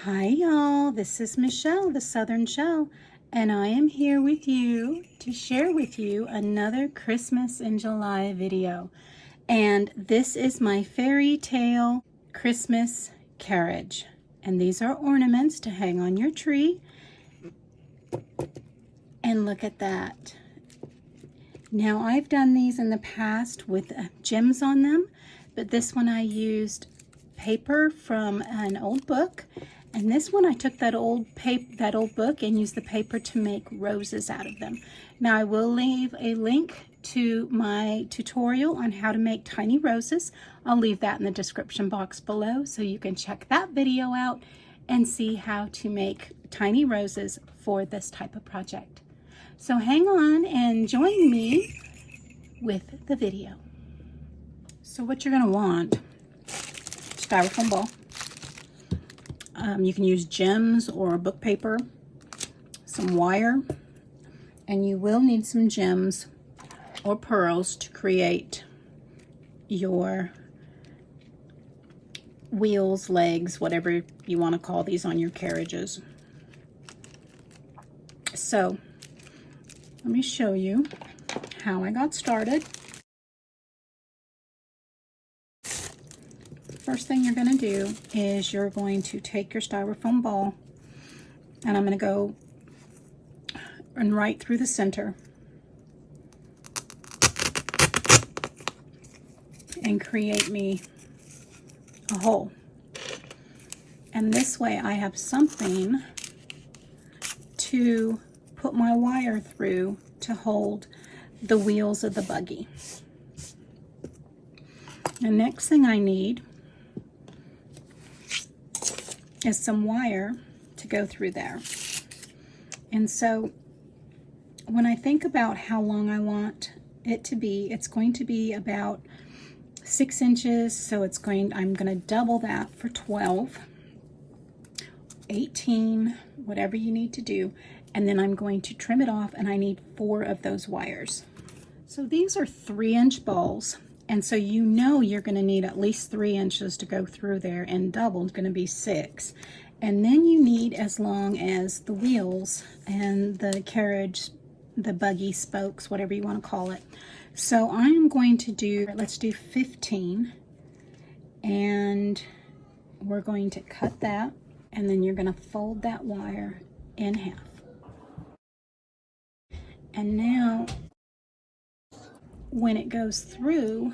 Hi y'all, this is Michelle, the Southern Shell, and I am here with you to share with you another Christmas in July video. And this is my Fairytale Christmas carriage. And these are ornaments to hang on your tree. And look at that. Now I've done these in the past with gems on them, but this one I used paper from an old book. And this one I took that old book and used the paper to make roses out of them. Now I will leave a link to my tutorial on how to make tiny roses. I'll leave that in the description box below so you can check that video out and see how to make tiny roses for this type of project. So hang on and join me with the video. So what you're going to want, Styrofoam ball. You can use gems or book paper, some wire, and you will need some gems or pearls to create your wheels, legs, whatever you want to call these on your carriages. So let me show you how I got started. First thing you're going to do is you're going to take your styrofoam ball, and I'm going to go and right through the center and create me a hole. And this way I have something to put my wire through to hold the wheels of the buggy. The next thing I need is some wire to go through there. And so when I think about how long I want it to be, it's going to be about 6 inches. So I'm going to double that for 12, 18, whatever you need to do. And then I'm going to trim it off, and I need 4 of those wires. So these are 3-inch balls. And so you know you're going to need at least 3 inches to go through there, and double is going to be 6. And then you need as long as the wheels and the carriage, the buggy spokes, whatever you want to call it. So I am going to do, let's do 15. And we're going to cut that, and then you're going to fold that wire in half. And now when it goes through,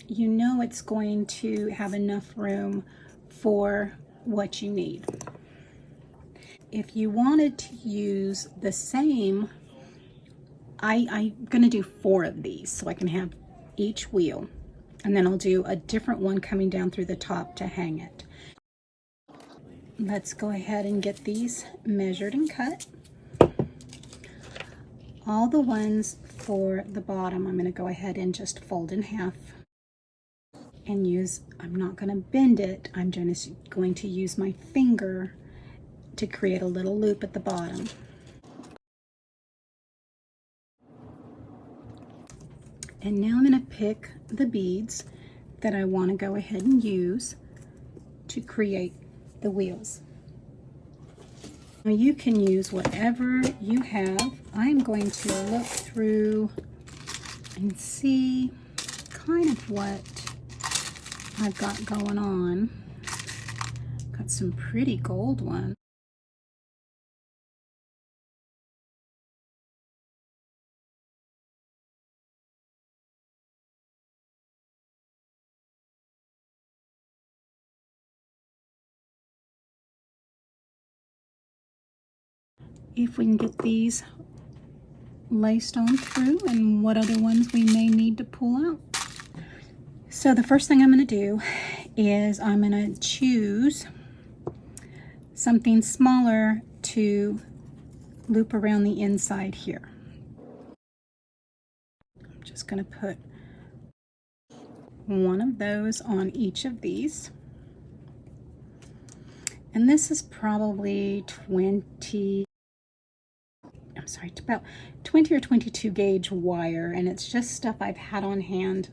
you know it's going to have enough room for what you need. If you wanted to use the same, I'm going to do 4 of these so I can have each wheel, and then I'll do a different one coming down through the top to hang it. Let's go ahead and get these measured and cut. All the ones for the bottom, I'm going to go ahead and just fold in half and use, I'm not going to bend it, I'm just going to use my finger to create a little loop at the bottom. And now I'm going to pick the beads that I want to go ahead and use to create the wheels. Now you can use whatever you have. I'm going to look through and see kind of what I've got going on. Got some pretty gold ones. If we can get these laced on through, and what other ones we may need to pull out. So the first thing I'm going to do is I'm going to choose something smaller to loop around the inside here. I'm just going to put one of those on each of these. And this is probably about 20 or 22 gauge wire, and it's just stuff I've had on hand.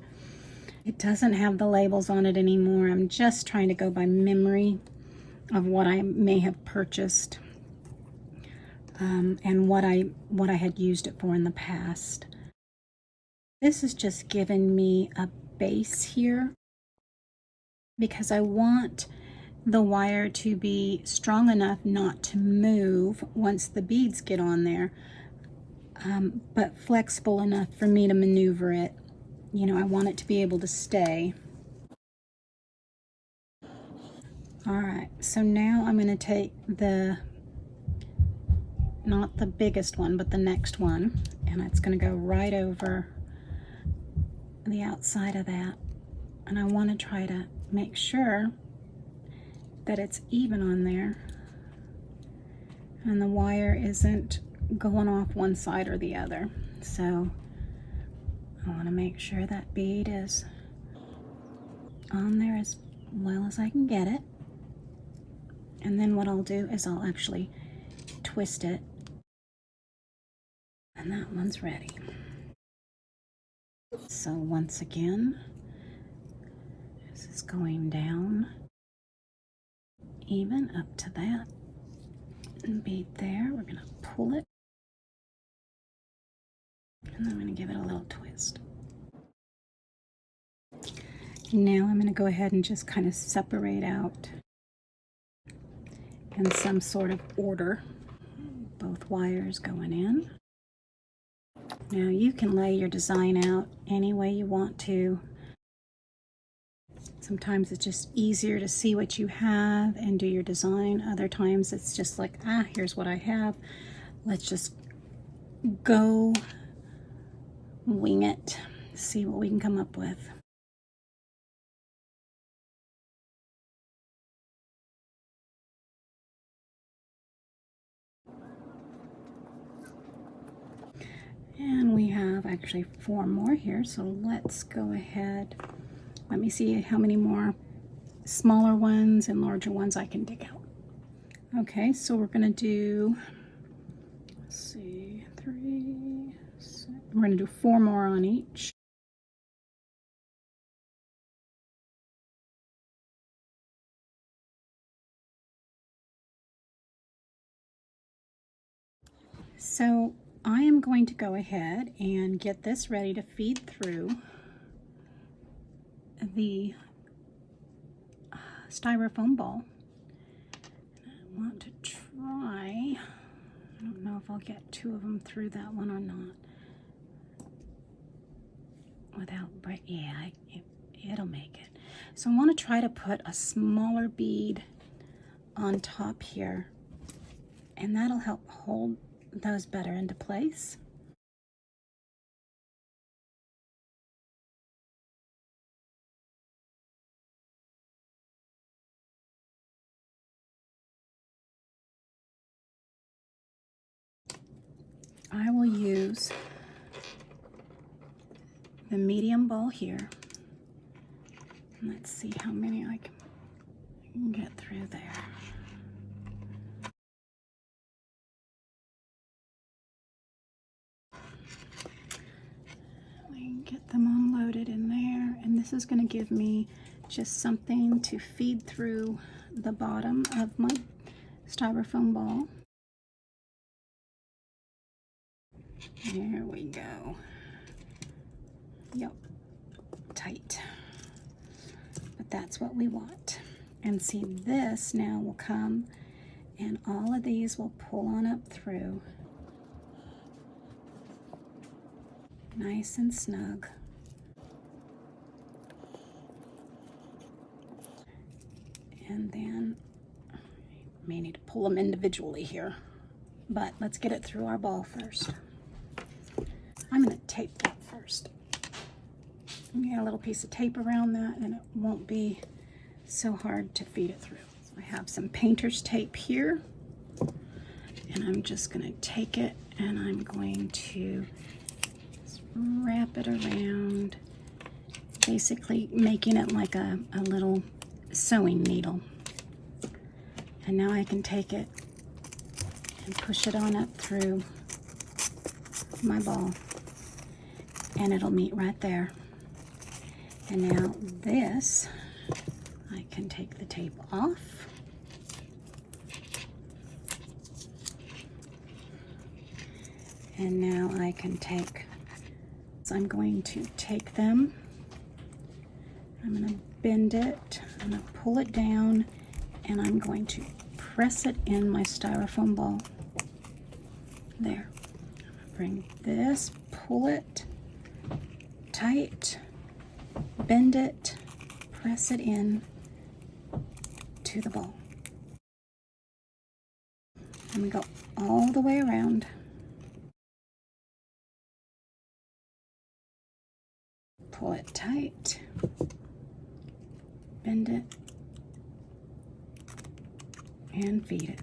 It doesn't have the labels on it anymore. I'm just trying to go by memory. of what I may have purchased, and what I had used it for in the past. This is just giving me a base here because I want the wire to be strong enough not to move once the beads get on there, but flexible enough for me to maneuver it. You know, I want it to be able to stay. All right, so now I'm going to take not the biggest one, but the next one, and it's going to go right over the outside of that. And I want to try to make sure that it's even on there and the wire isn't going off one side or the other. So I want to make sure that bead is on there as well as I can get it. And then what I'll do is I'll actually twist it, and that one's ready. So once again, this is going down even up to that bead there. We're going to pull it, and then I'm going to give it a little twist. Now I'm going to go ahead and just kind of separate out in some sort of order both wires going in. Now you can lay your design out any way you want to. Sometimes it's just easier to see what you have and do your design. Other times it's just like, here's what I have. Let's just go wing it, see what we can come up with. And we have actually 4 more here, so let's go ahead. Let me see how many more smaller ones and larger ones I can dig out. Okay, so we're going to do, let's see, 3, 6, we're going to do 4 more on each. So I am going to go ahead and get this ready to feed through the styrofoam ball. I want to try, I don't know if I'll get 2 of them through that one or not without break. Yeah, it'll make it. So I want to try to put a smaller bead on top here, and that'll help hold those better into place. I will use the medium ball here. Let's see how many I can get through there. We can get them unloaded in there, and this is going to give me just something to feed through the bottom of my styrofoam ball. There we go. Yep, tight. But that's what we want. And see, this now will come, and all of these will pull on up through. Nice and snug. And then may need to pull them individually here, but let's get it through our ball first. I'm going to tape that first. Get a little piece of tape around that, and it won't be so hard to feed it through. So I have some painter's tape here, and I'm just going to take it and I'm going to wrap it around, basically making it like a little sewing needle. And now I can take it and push it on up through my ball, and it'll meet right there. And now this, I can take the tape off, And now I can take, so I'm going to take them, I'm going to bend it, I'm going to pull it down, and I'm going to press it in my styrofoam ball. There. Bring this, pull it tight, bend it, press it in to the ball. And we go all the way around. Pull it tight, bend it, and feed it.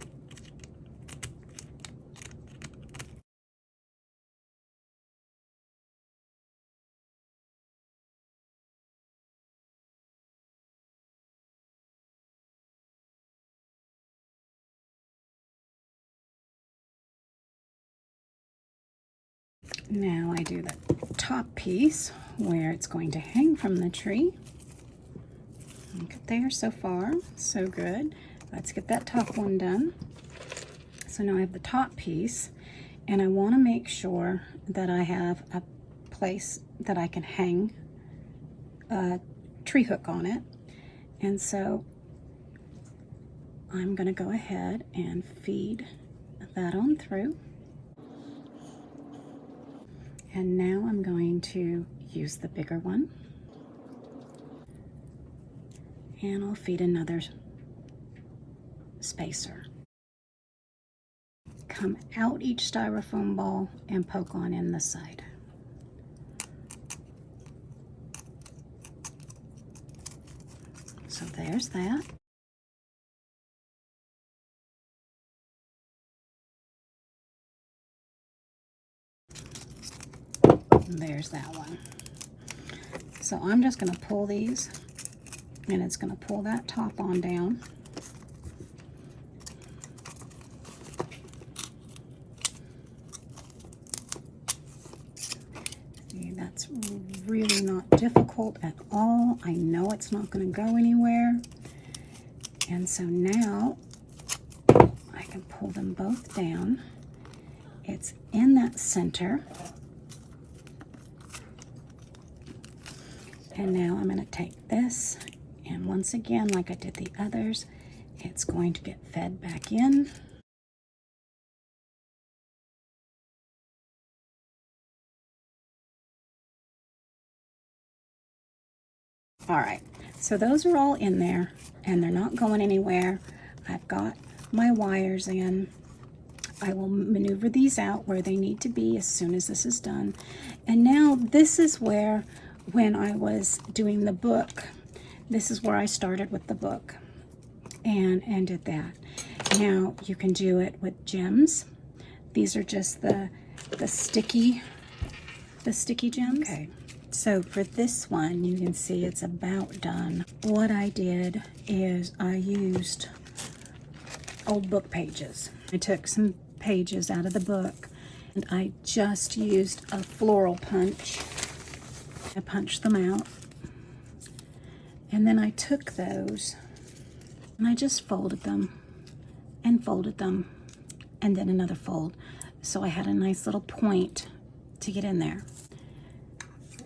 Now I do the top piece where it's going to hang from the tree. Look at there, so far, so good. Let's get that top one done. So now I have the top piece, and I want to make sure that I have a place that I can hang a tree hook on it. And so I'm going to go ahead and feed that on through. And now I'm going to use the bigger one. And I'll feed another spacer. Come out each styrofoam ball and poke on in the side. So there's that. And there's that one. So I'm just going to pull these, and it's going to pull that top on down. See, that's really not difficult at all. I know it's not going to go anywhere. And so now I can pull them both down. It's in that center. And now I'm going to take this, and once again, like I did the others, it's going to get fed back in. All right, so those are all in there, and they're not going anywhere. I've got my wires in. I will maneuver these out where they need to be as soon as this is done. And now this is where, when I was doing the book, this is where I started with the book and did that. Now you can do it with gems. These are just the sticky gems. Okay, so for this one, you can see it's about done. What I did is I used old book pages. I took some pages out of the book, and I just used a floral punch. I punched them out, and then I took those and I just folded them and folded them, and then another fold, so I had a nice little point to get in there.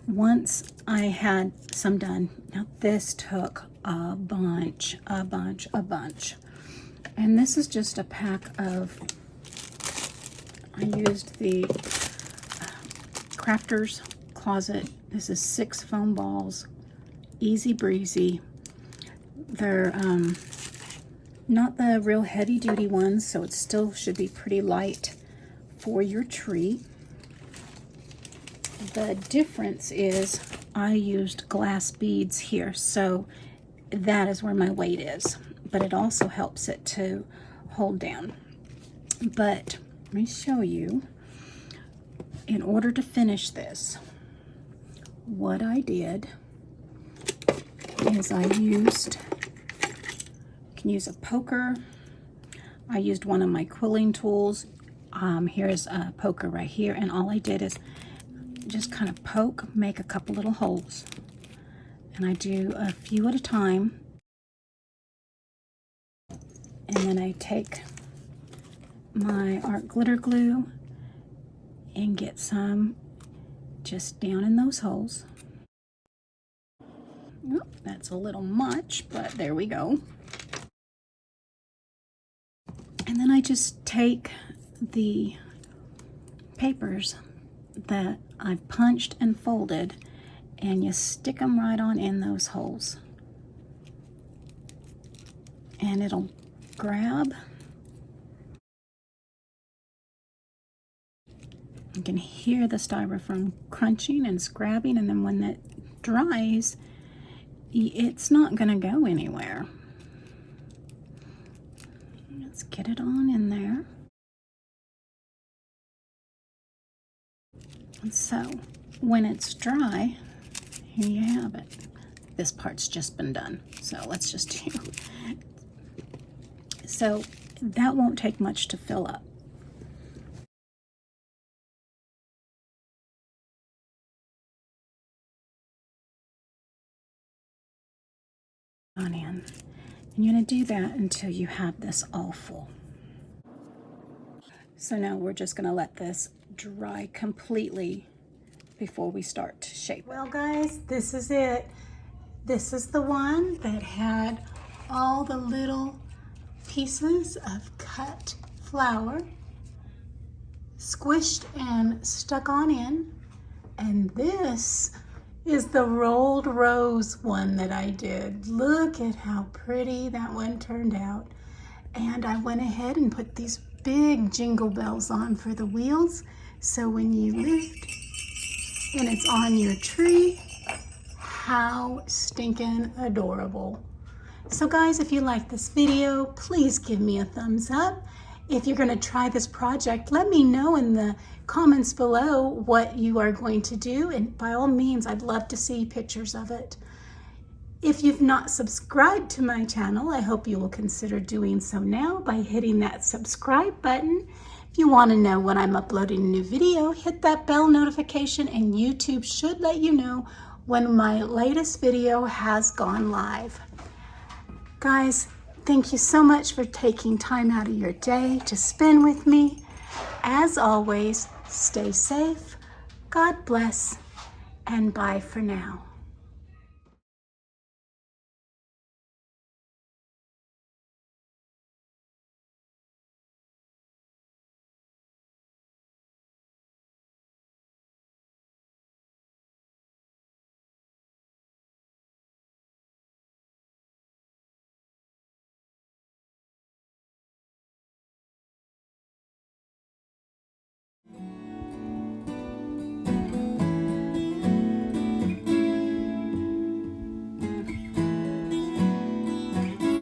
Once I had some done, now this took a bunch, and this is just a pack of, I used the Crafter's Closet. This is 6 foam balls, easy breezy. They're not the real heavy duty ones, so it still should be pretty light for your tree. The difference is I used glass beads here, so that is where my weight is, but it also helps it to hold down. But let me show you, in order to finish this, what I did is I used, you can use a poker. I used one of my quilling tools. Here's a poker right here, and all I did is just kind of poke, make a couple little holes, and I do a few at a time, and then I take my art glitter glue and get some just down in those holes. Oh, that's a little much, but there we go. And then I just take the papers that I've punched and folded, and you stick them right on in those holes. And it'll grab. You can hear the styrofoam crunching and scrabbing, and then when that dries, it's not going to go anywhere. Let's get it on in there. And so when it's dry, here you have it. This part's just been done, so let's just do. So that won't take much to fill up. On in. And you're going to do that until you have this all full. So now we're just going to let this dry completely before we start to shape it. Well guys, this is it. This is the one that had all the little pieces of cut flour squished and stuck on in. And this is the rolled rose one that I did. Look at how pretty that one turned out. And I went ahead and put these big jingle bells on for the wheels, so when you lift and it's on your tree, how stinking adorable. So guys, if you like this video, please give me a thumbs up. If you're going to try this project, let me know in the comments below what you are going to do, and by all means, I'd love to see pictures of it. If you've not subscribed to my channel, I hope you will consider doing so now by hitting that subscribe button. If you want to know when I'm uploading a new video, hit that bell notification, and YouTube should let you know when my latest video has gone live. Guys, thank you so much for taking time out of your day to spend with me. As always, stay safe, God bless, and bye for now.